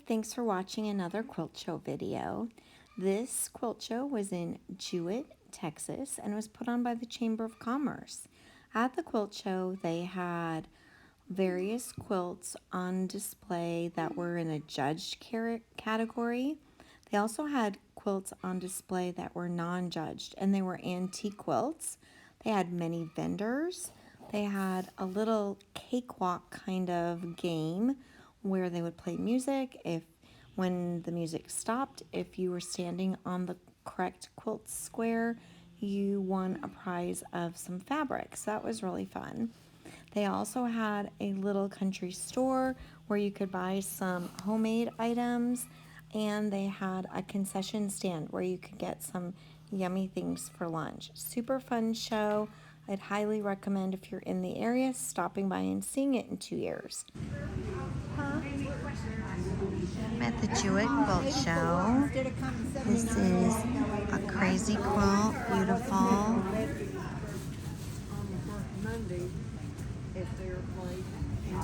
thanks for watching another quilt show video. This quilt show was in Jewett, Texas, and was put on by the Chamber of Commerce. At the quilt show, they had various quilts on display that were in a judged category. They also had quilts on display that were non-judged, and they were antique quilts. They had many vendors. They had a little cakewalk kind of game where they would play music. When the music stopped, if you were standing on the correct quilt square, you won a prize of some fabric. So that was really fun. They also had a little country store where you could buy some homemade items, and they had a concession stand where you could get some yummy things for lunch. Super fun show. I'd highly recommend, if you're in the area, stopping by and seeing it in 2 years. I'm at the Jewett Quilt Show. This is a crazy quilt, beautiful.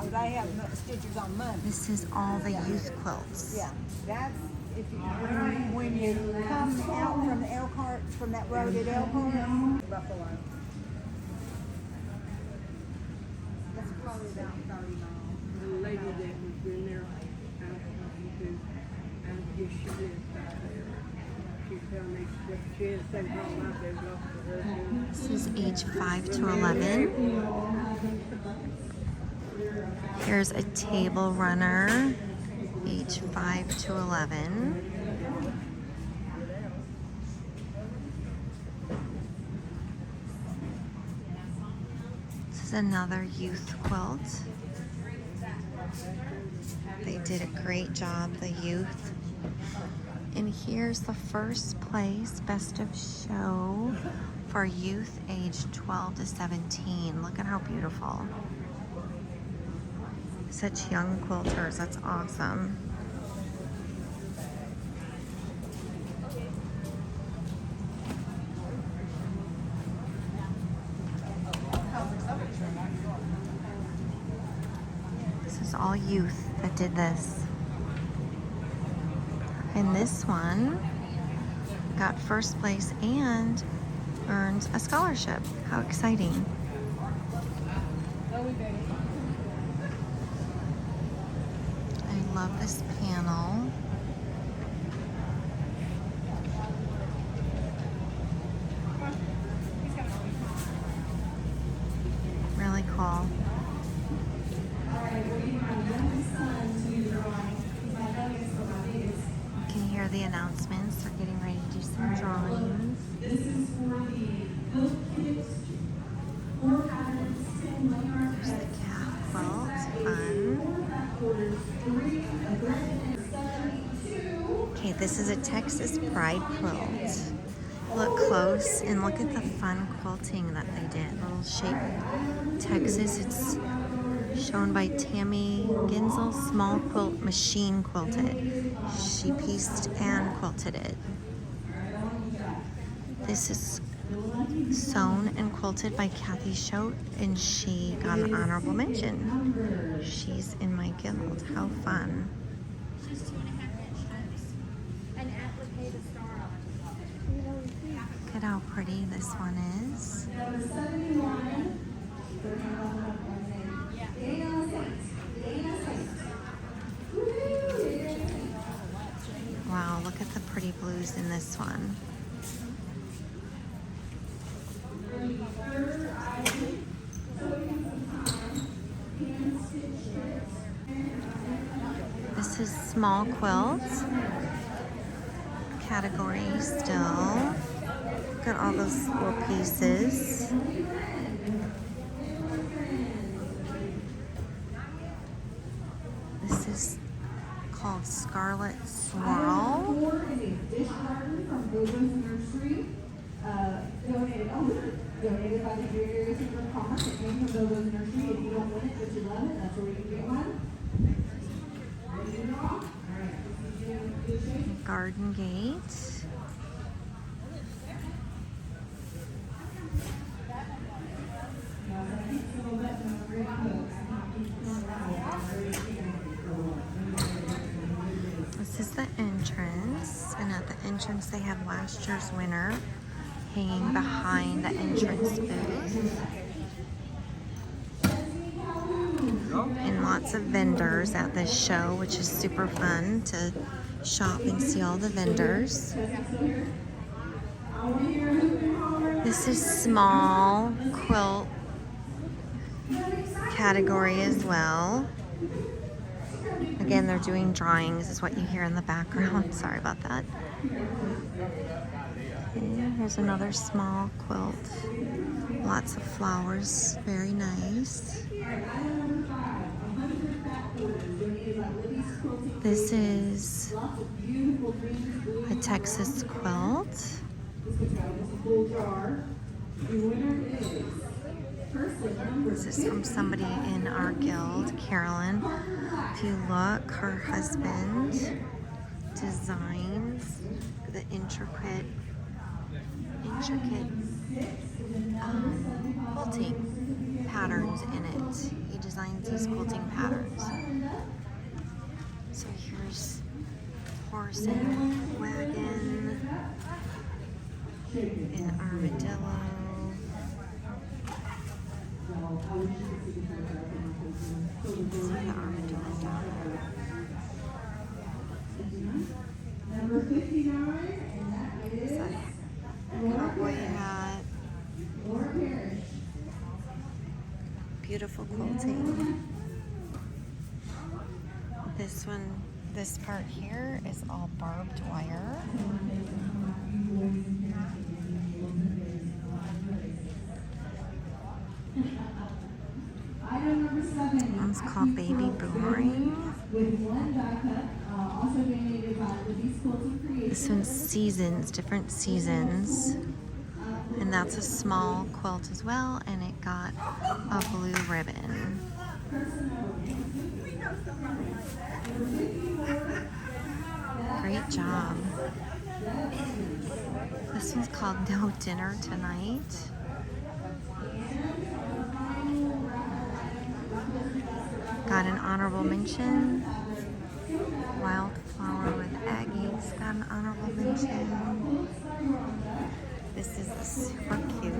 They have stitches on Monday. This is all the youth quilts. Yeah, that's if you when you come out from the Elkhart, from that road at Elkhart, Buffalo. That's probably about 30 miles. The lady that was in there, I guess she lived back there. She told me that she had sent home out there, lost her husband. This is age 5 to 11. Here's a table runner, age 5 to 11. This is another youth quilt. They did a great job, the youth. And here's the first place best of show for youth aged 12 to 17. Look at how beautiful. Such young quilters, that's awesome. This is all youth that did this. And this one got first place and earned a scholarship. How exciting. I love this panel. Really cool. You can hear the announcements. They're getting ready to do some drawings. This is for the Quilt Kit 4 patterns, 10 layers. There's the cat quilt. Fun. Okay, this is a Texas Pride quilt. Look close and look at the fun quilting that they did. Little shape Texas. It's shown by Tammy Ginzel. Small quilt, machine quilted. She pieced and quilted it. This is sewn and quilted by Kathy Schote, and she got an honorable mention. She's in my guild. How fun. She's 2.5 inch strips. An applicated star on it. Look at how pretty this one is. Wow, look at the pretty blues in this one. This is small quilt category still. Look at all those little pieces. This is called Scarlet Swirl. Donated by the Jewett Area Chamber of Commerce. It came from Bilbo's Nursery. If you don't win it, but you love it, that's where you can get one. Ready to draw? All right. Garden Gate. the entrance, and at the entrance they have last year's winner hanging behind the entrance booth. And lots of vendors at this show, which is super fun to shop and see all the vendors. This is small quilt category as well. Again, they're doing drawings, is what you hear in the background. Sorry about that. And here's another small quilt. Lots of flowers, very nice. This is a Texas quilt. This is from somebody in our guild, Carolyn. If you look, her husband designs the intricate quilting patterns in it. He designs these quilting patterns. So here's horse and wagon, an armadillo. See the armadillo down there. Number 59, and that is Cowboy hat. Beautiful quilting. This one, this part here is all barbed wire. item number 7. One's called Baby Boomerang. With one die cut, also donated by Libby's Quilting Creations. This one's seasons, different seasons. And that's a small quilt as well, and it got a blue ribbon. Great job. This one's called No Dinner Tonight. Got an honorable mention. Wildflower with Aggies got an honorable mention. This is a super cute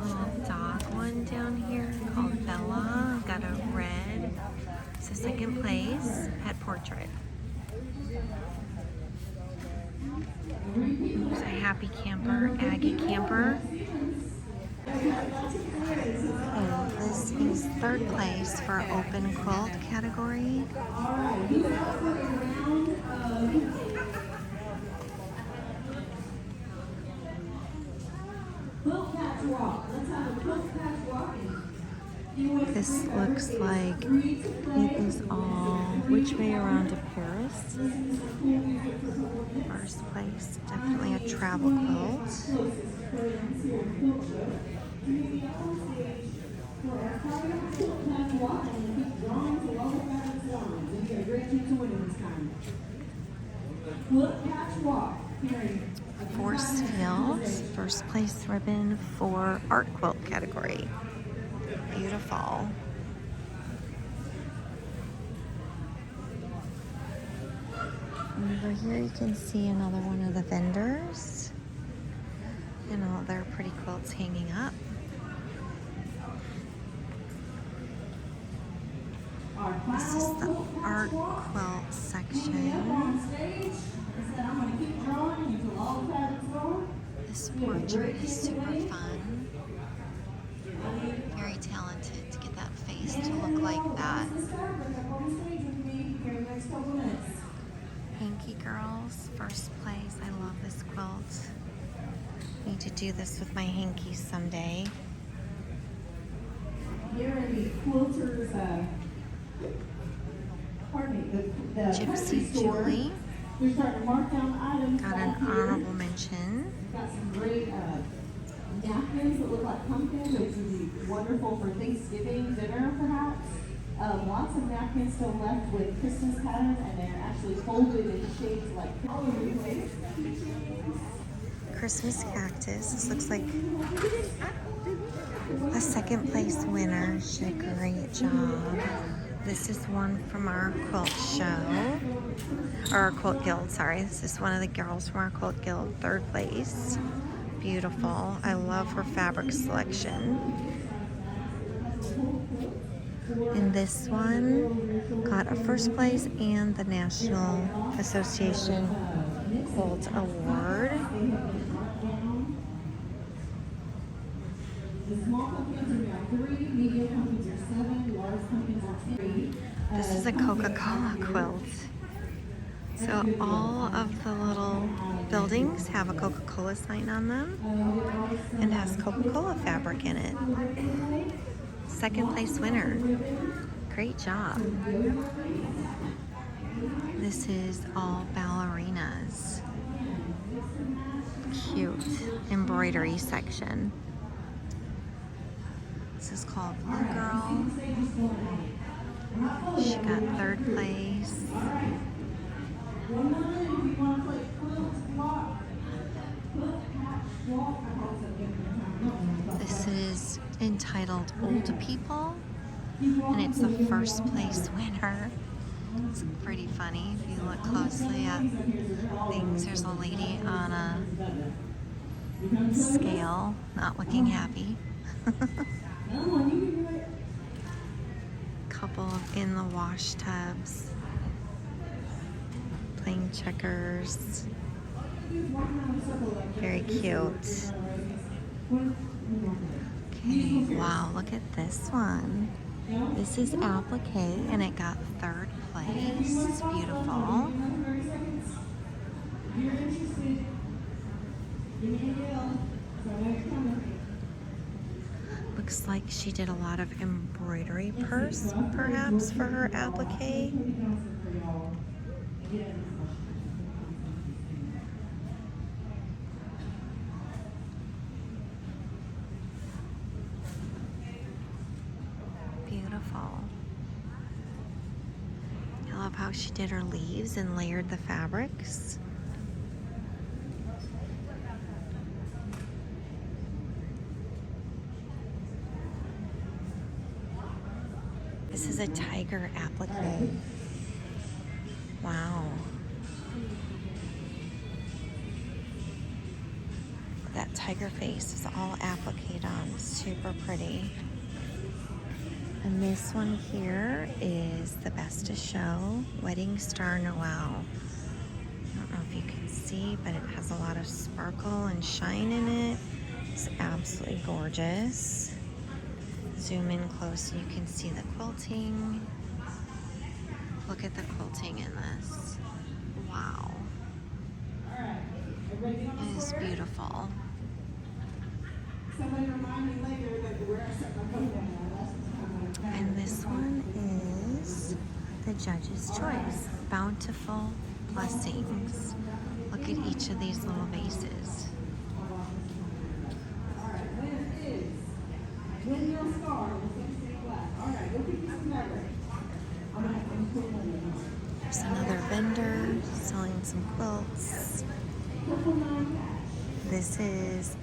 little dog one down here called Bella. Got a red. It's a second place. Pet portrait. There's a happy camper, Aggie camper. And this is third place for open quilt category. This looks like it is all Which Way Around to Paris. First place, definitely a travel quilt. Force Fields, first place ribbon for art quilt category. Beautiful. And over here you can see another one of the vendors and all their pretty quilts hanging up. This is the art quilt section. This portrait is super fun. Very talented to get that face to look like that. Hanky Girls, first place. I love this quilt. Need to do this with my hankies someday. Here are the quilters, the Gypsy Julie. We're starting to mark down items. Got an honorable mention. Got some great napkins that look like pumpkins, which would be wonderful for Thanksgiving dinner, perhaps. Lots of napkins still left with Christmas patterns, and they're actually folded in shapes like Christmas cactus. This looks like a second place winner. She did a great job. This is one from our quilt show, or our quilt guild, sorry. This is one of the girls from our quilt guild, 3rd place. Beautiful. I love her fabric selection. And this one got a 1st place and the National Association Quilt Award. The small pumpkins are now 3, medium pumpkins are 7, large pumpkins are 10. This is a Coca-Cola quilt. So all of the little buildings have a Coca-Cola sign on them and has Coca-Cola fabric in it. 2nd place winner. Great job. This is all ballerinas. Cute embroidery section. This is called Blue Girl. She got 3rd place. This is entitled Old People, and it's the 1st place winner. It's pretty funny if you look closely at things. There's a lady on a scale, not looking happy. Couple in the wash tubs playing checkers. Very cute. Okay, wow, look at this one. This is applique and it got 3rd place. It's beautiful. Looks like she did a lot of embroidery purse, perhaps, for her applique. Beautiful. I love how she did her leaves and layered the fabrics. This is a tiger applique. Wow. That tiger face is all appliqued on. Super pretty. And this one here is the Best to Show Wedding Star Noel. I don't know if you can see, but it has a lot of sparkle and shine in it. It's absolutely gorgeous. Zoom in close so you can see the quilting. Look at the quilting in this. Wow. It is beautiful. And this one is the Judge's Choice. Bountiful Blessings. Look at each of these little vases. There's another vendor selling some quilts. This is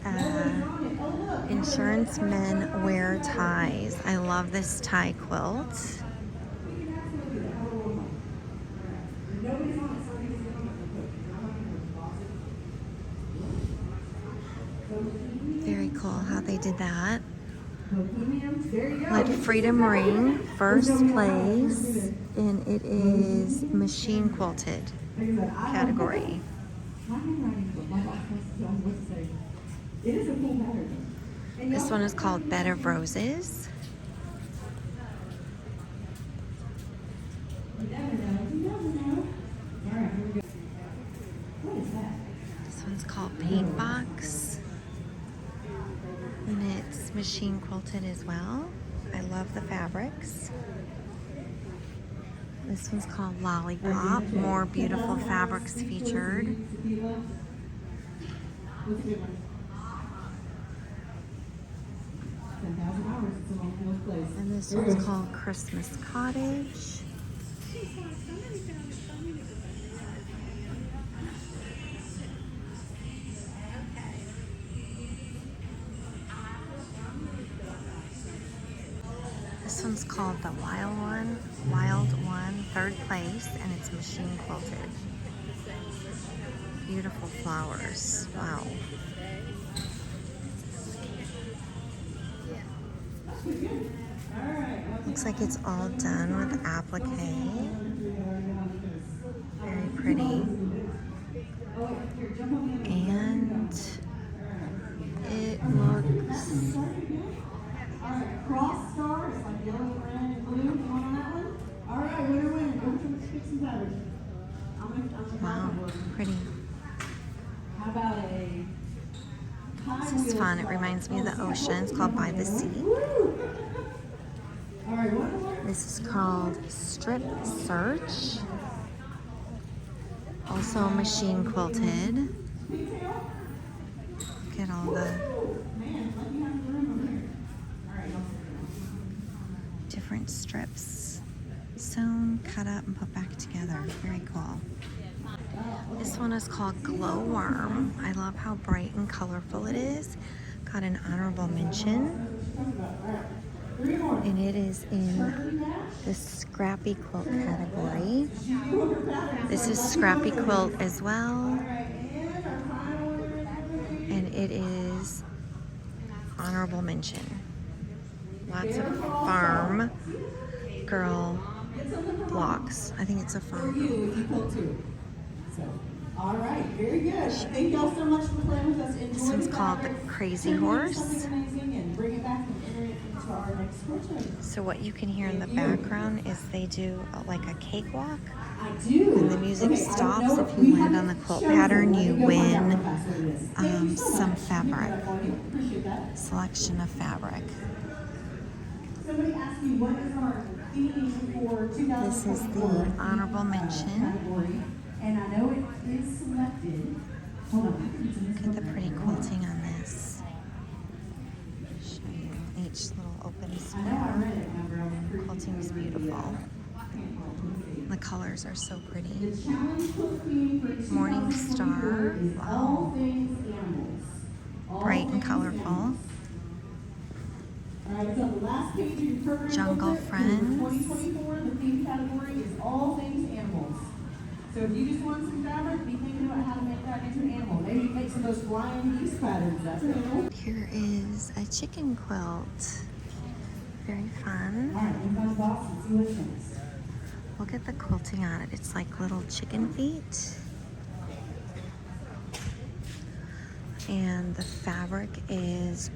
Insurance Men Wear Ties. I love this tie quilt. Very cool how they did that. Let Freedom Ring, 1st place, and it is machine quilted category. This one is called Bed of Roses. This one's called Paint Box. And it's machine quilted as well. I love the fabrics. This one's called Lollipop. More beautiful fabrics featured. And this one's called Christmas Cottage. This one's called the Wild third place, and it's machine quilted. Beautiful flowers. Wow. Looks like it's all done with applique. Very pretty. And it looks... Cross stars, like yellow, red, and blue. You want on that one? All right, winner, winner. Go to pick some fabric. Wow, pretty. How about a... This is fun. It reminds me of the ocean. It's called By the Sea. All right, one more. This is called Strip Search. Also machine quilted. Look at all the different strips sewn, cut up, and put back together. Very cool. This one is called Glowworm. I love how bright and colorful it is. Got an honorable mention. And it is in the Scrappy Quilt category. This is Scrappy Quilt as well. And it is honorable mention. Lots of farm girl blocks. I think it's a farm girl. All right, very good. Thank y'all so much for playing with us. This one's called the Crazy Horse. Bring it back and enter it into our next photo. So what you can hear in the background is they do like a cakewalk. I do. When the music stops, if you land on the quilt pattern, you win some fabric. Selection of fabric. Somebody asked me what is our theme for 2024. This is the honorable mention. And I know it is selected. Hold on. Look at the pretty quilting on this. Show you each little open square. Quilting is beautiful. The colors are so pretty. Morning Star. Wow. Bright and colorful. Jungle Friends. 2024, the theme category is all things animals. So if you just want some fabric, be thinking about how to make that into an animal. Maybe make some of those flying geese patterns. That's an animal. Here is a chicken quilt. Very fun. All right, move on the box and see what's next. Look at the quilting on it. It's like little chicken feet. And the fabric is...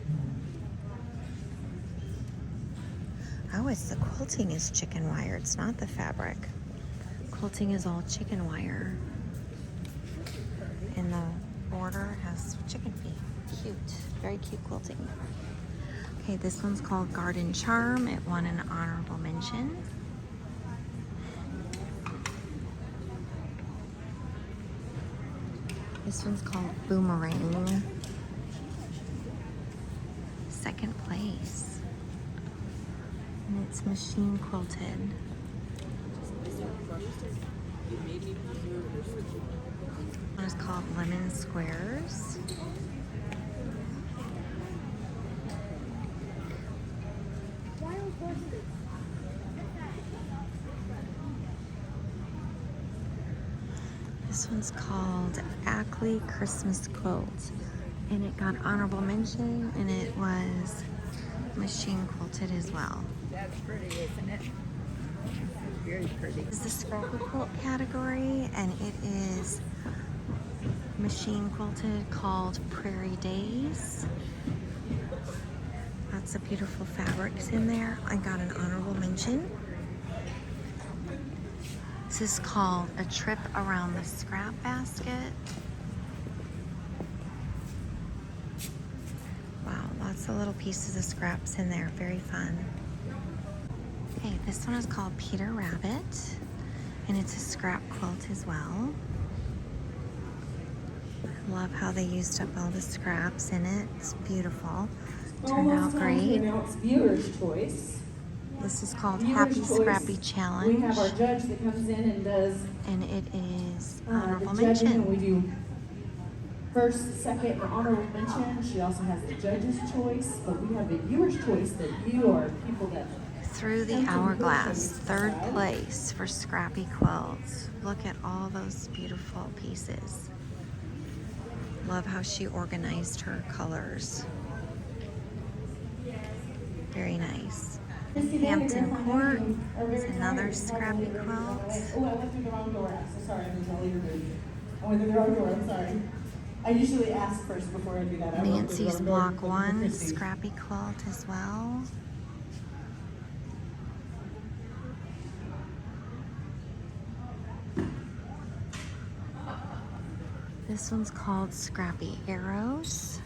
Oh, it's the quilting is chicken wire. It's not the fabric. Quilting is all chicken wire. And the border has chicken feet. Cute. Very cute quilting. Okay, this one's called Garden Charm. It won an honorable mention. This one's called Boomerang. Second place. And it's machine quilted. One is called Lemon Squares. This one's called Ackley Christmas Quilt, and it got honorable mention, and it was machine quilted as well. That's pretty, isn't it? Very pretty. This is the Scrappy Quilt category, and it is machine quilted, called Prairie Days. Lots of beautiful fabrics in there. I got an honorable mention. This is called A Trip Around the Scrap Basket. Wow, lots of little pieces of scraps in there. Very fun. Okay, this one is called Peter Rabbit, and it's a scrap quilt as well. Love how they used up all the scraps in it. It's beautiful. Turned out great. Now it's viewer's choice. This is called Viewer's Happy choice. Scrappy Challenge. We have our judge that comes in and does And it is the honorable judging, and we mention. do first, second, or honorable mention. She also has the judge's choice, but we have the viewer's choice that you are people that Through the Hourglass, third place for Scrappy Quilts. Look at all those beautiful pieces. Love how she organized her colors. Very nice. Hampton Court is another Scrappy Quilt. Oh, I went through the wrong door. I'm so sorry. I'm going to leave the room. I went through the wrong door. I'm sorry. I usually ask first before I do that. Nancy's Block 1 Scrappy Quilt as well. This one's called Scrappy Arrows.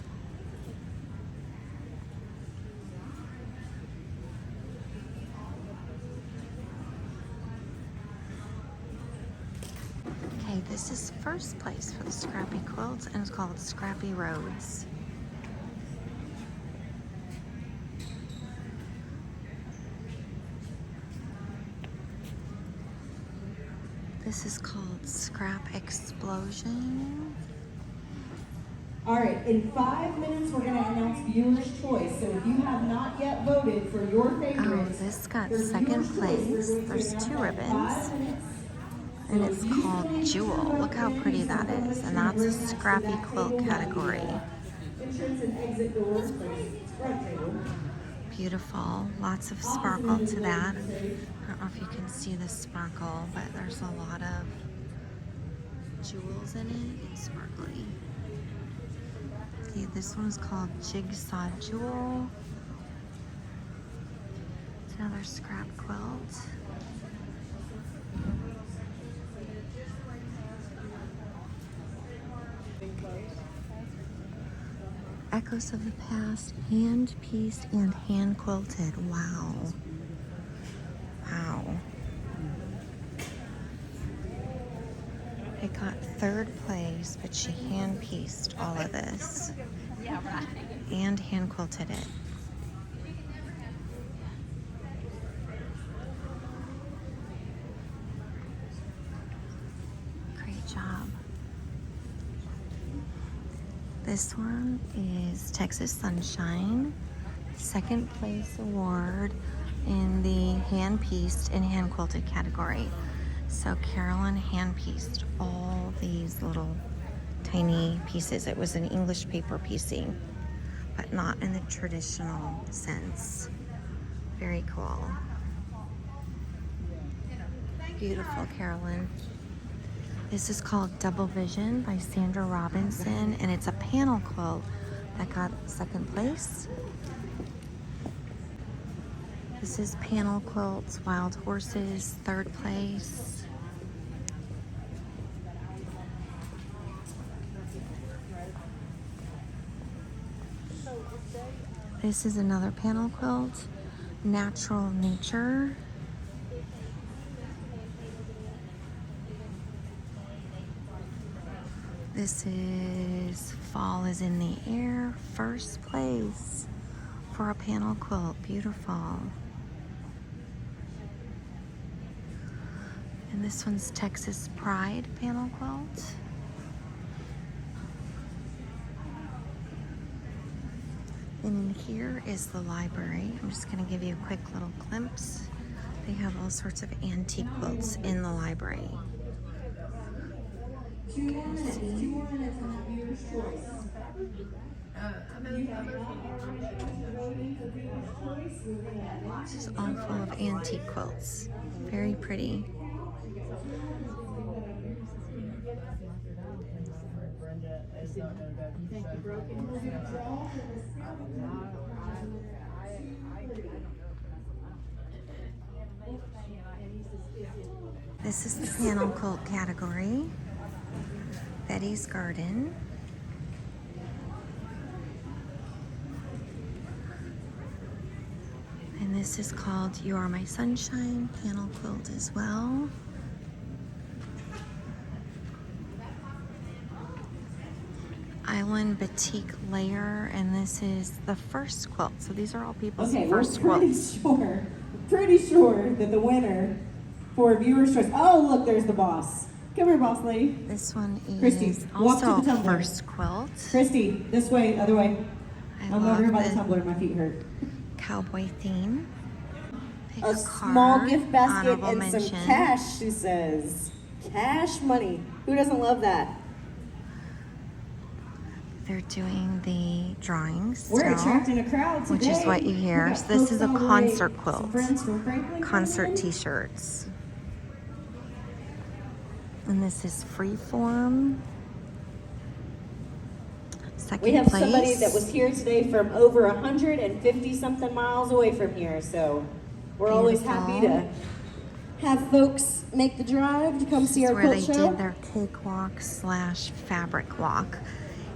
Okay, this is first place for the Scrappy Quilts and it's called Scrappy Roads. This is called Scrap Explosion. All right, in 5 minutes, we're going to announce viewer's choice. So if you have not yet voted for your Oh, favorites, this got for second viewer's choice, place. we're There's gonna 2 have ribbons. 5 minutes. And it's called Jewel. Look how pretty that is. And that's a Scrappy Quilt category. Entrance and exit doors, front table. Beautiful. Lots of sparkle to that. I don't know if you can see the sparkle, but there's a lot of jewels in it and sparkly. Okay, this one's called Jigsaw Jewel. It's another scrap quilt. Echoes of the Past, hand-pieced and hand-quilted. Wow. Wow. It got third place, but she hand-pieced all of this. And hand-quilted it. Great job. This one is Texas Sunshine, second place award in the hand-pieced and hand-quilted category. So Carolyn hand-pieced all these little tiny pieces. It was an English paper piecing, but not in the traditional sense. Very cool. Beautiful, Carolyn. This is called Double Vision by Sandra Robinson, and it's a panel quilt that got second place. This is Panel Quilts, Wild Horses, third place. This is another panel quilt, Natural Nature. This is Fall is in the Air, first place for a panel quilt. Beautiful. And this one's Texas Pride panel quilt. And in here is the library. I'm just going to give you a quick little glimpse. They have all sorts of antique quilts in the library. 2 more minutes. 2 more minutes on that viewer's choice. This is all full of antique quilts. Very pretty. This is the panel quilt category. Betty's Garden. And this is called You Are My Sunshine panel quilt as well. Island Batik Layer, and this is the first quilt. So these are all people's first quilts. Pretty sure that the winner for viewer's choice. Oh, look, there's the boss. Come here, boss lady. This one is Christy, walk to also the a tumbler. first quilt. Christy, this way, other way. I I'm over love here by the the tumbler. My feet hurt. cowboy theme. Pick a small card, gift basket honorable and mention. some cash, she says. Cash money. Who doesn't love that? They're doing the drawings We're still, attracting a crowd today. which is what you hear. We got So this folks is a all the way- concert some quilt. friends from Franklin Concert coming in. t-shirts. And this is Freeform. Second We have place. somebody that was here today from over 150 something miles away from here, so we're always happy to have folks make the drive to come see This our is where quilt they show. did their cakewalk / fabric walk.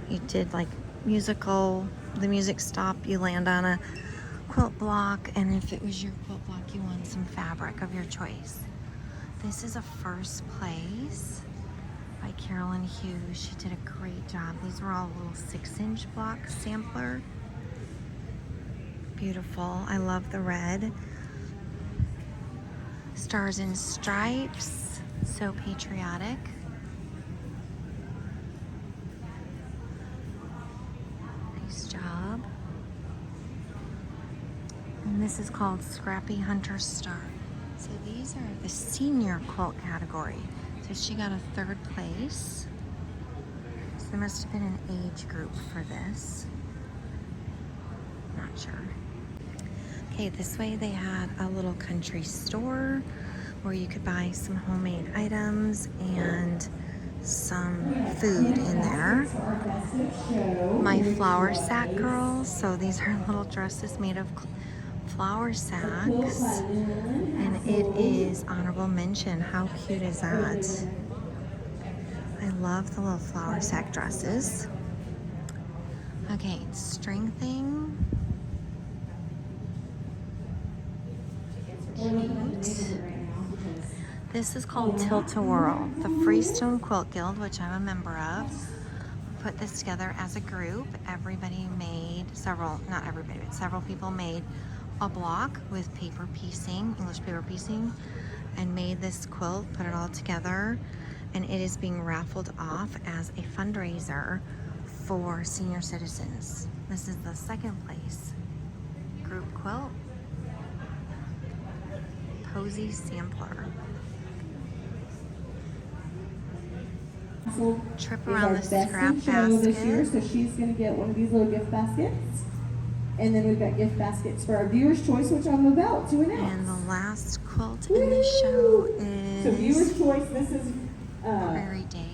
You did like the music stop, you land on a quilt block, and if it was your quilt block, you won some fabric of your choice. This is a first place by Carolyn Hughes. She did a great job. These were all little 6-inch block sampler. Beautiful. I love the red. Stars and Stripes. So patriotic. Nice job. And this is called Scrappy Hunter Star. So these are the senior quilt category. So she got a 3rd place. So there must have been an age group for this. Not sure. Okay, this way they had a little country store where you could buy some homemade items and some food in there. My flour sack girls. So these are little dresses made of flour sacks, and it is honorable mention. How cute is that? I love the little flour sack dresses. Okay, string thing. Cute. This is called Tilt-A-Whirl. The Freestone Quilt Guild, which I'm a member of, put this together as a group. Everybody made not everybody, but several people made a block with paper piecing, English paper piecing, and made this quilt, put it all together, and it is being raffled off as a fundraiser for senior citizens. This is the 2nd place group quilt. Posy Sampler. Trip around the scrap this year, basket. so she's going to get one of these little gift baskets. And then we've got gift baskets for our viewer's choice, which I'm about to announce. And the last quilt in the show So viewer's is choice, this is Prairie Days.